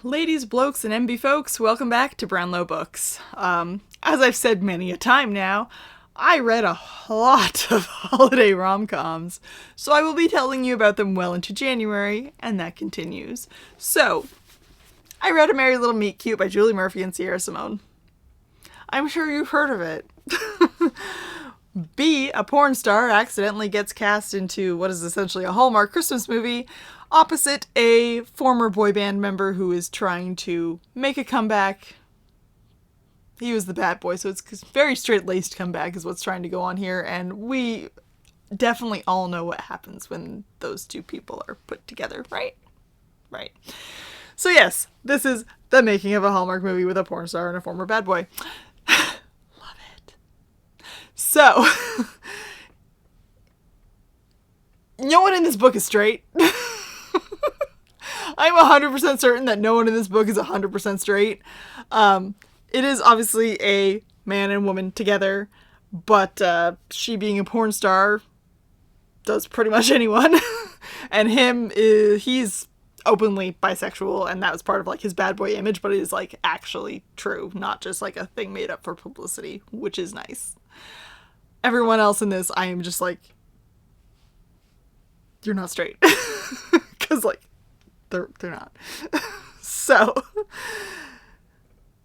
Ladies, blokes, and MB folks, welcome back to Brownlow Books. As I've said many a time now, I read a lot of holiday rom-coms, so I will be telling you about them well into January, and that continues. So, I read A Merry Little Meet Cute by Julie Murphy and Sierra Simone. I'm sure you've heard of it. B, a porn star accidentally gets cast into what is essentially a Hallmark Christmas movie opposite a former boy band member who is trying to make a comeback. He was the bad boy, so it's very straight-laced comeback is what's trying to go on here, and we definitely all know what happens when those two people are put together, right? Right. So yes, this is the making of a Hallmark movie with a porn star and a former bad boy. Love it. So, no one in this book is straight. I'm 100% certain that no one in this book is 100% straight. It is obviously a man and woman together, but she being a porn star does pretty much anyone. And he's openly bisexual, and that was part of like his bad boy image, but it is like actually true, not just like a thing made up for publicity, which is nice. Everyone else in this, I am just like, you're not straight. Because like, they're not. So,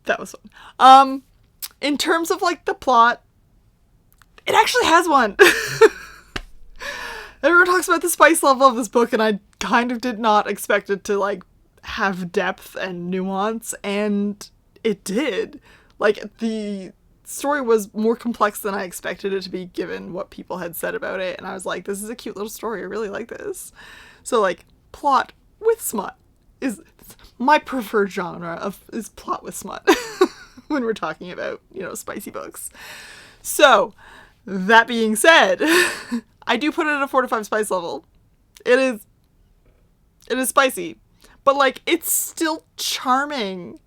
that was fun. In terms of like the plot, it actually has one. Everyone talks about the spice level of this book, and I kind of did not expect it to like have depth and nuance, and it did. Like, the story was more complex than I expected it to be given what people had said about it, and I was like, this is a cute little story, I really like this. So like, plot with smut is my preferred genre is plot with smut when we're talking about, spicy books. So, that being said, I do put it at a 4 to 5 spice level. It is spicy, but like, it's still charming.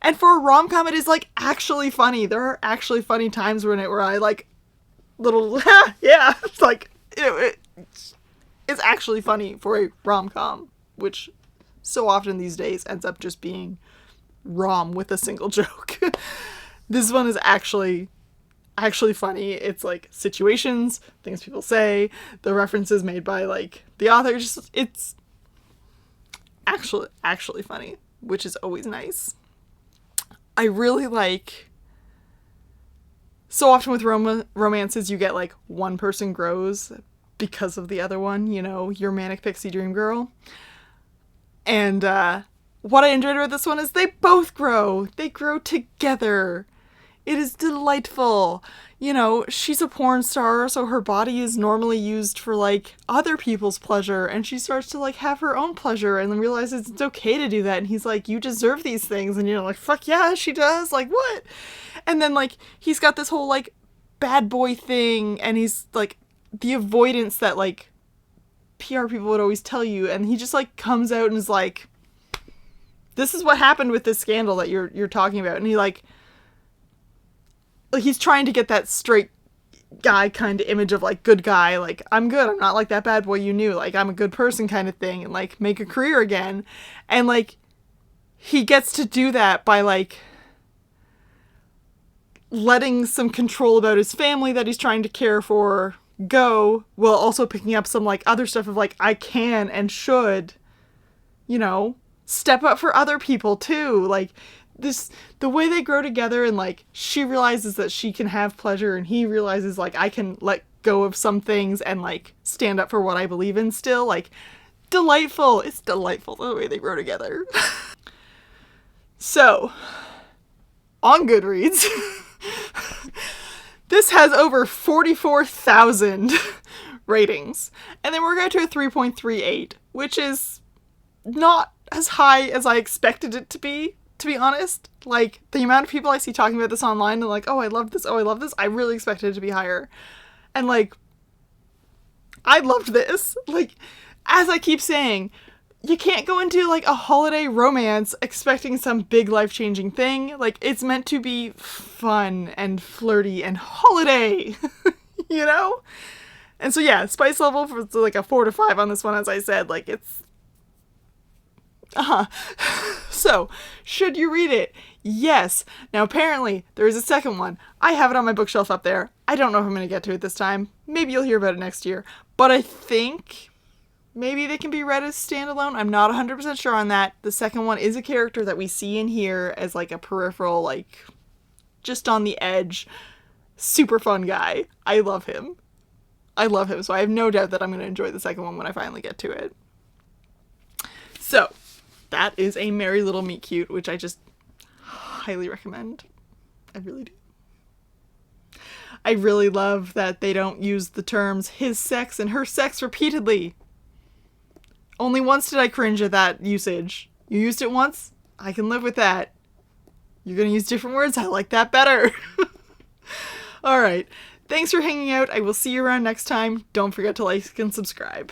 And for a rom-com, it is like actually funny. There are actually funny times where I like little, yeah, it's like, it's actually funny for a rom-com, which so often these days ends up just being rom with a single joke. This one is actually funny. It's like situations, things people say, the references made by like the author, it's actually funny, which is always nice. I really like, so often with romances you get like one person grows because of the other one, your manic pixie dream girl. And what I enjoyed about this one is they both grow. They grow together. It is delightful. She's a porn star, so her body is normally used for like other people's pleasure, and she starts to like have her own pleasure and then realizes it's okay to do that, and he's like, you deserve these things, and you're like, fuck yeah, she does, like what? And then like he's got this whole like bad boy thing, and he's like the avoidance that like PR people would always tell you, and he just like comes out and is like, this is what happened with this scandal that you're talking about, and he like he's trying to get that straight guy kind of image of like good guy, like I'm good, I'm not like that bad boy you knew, like I'm a good person kind of thing, and like make a career again. And like he gets to do that by like letting some control about his family that he's trying to care for go, while also picking up some like other stuff of like, I can and should, step up for other people too. Like the way they grow together, and like she realizes that she can have pleasure, and he realizes like I can let go of some things and like stand up for what I believe in still. Like, delightful. It's delightful the way they grow together. So, on Goodreads, this has over 44,000 ratings, and then we're going to a 3.38, which is not as high as I expected it to be honest. Like, the amount of people I see talking about this online and like, oh, I love this, I really expected it to be higher. And like, I loved this. Like, as I keep saying, you can't go into like a holiday romance expecting some big life-changing thing. Like, it's meant to be fun and flirty and holiday, And so yeah, spice level for like a 4 to 5 on this one, as I said, like it's So, should you read it? Yes. Now, apparently, there is a second one. I have it on my bookshelf up there. I don't know if I'm going to get to it this time. Maybe you'll hear about it next year. But I think maybe they can be read as standalone. I'm not 100% sure on that. The second one is a character that we see in here as like a peripheral, like just on the edge, super fun guy. I love him. So I have no doubt that I'm going to enjoy the second one when I finally get to it. So, that is A Merry Little Meet Cute, which I just highly recommend. I really do. I really love that they don't use the terms his sex and her sex repeatedly. Only once did I cringe at that usage. You used it once? I can live with that. You're going to use different words? I like that better. All right. Thanks for hanging out. I will see you around next time. Don't forget to like and subscribe.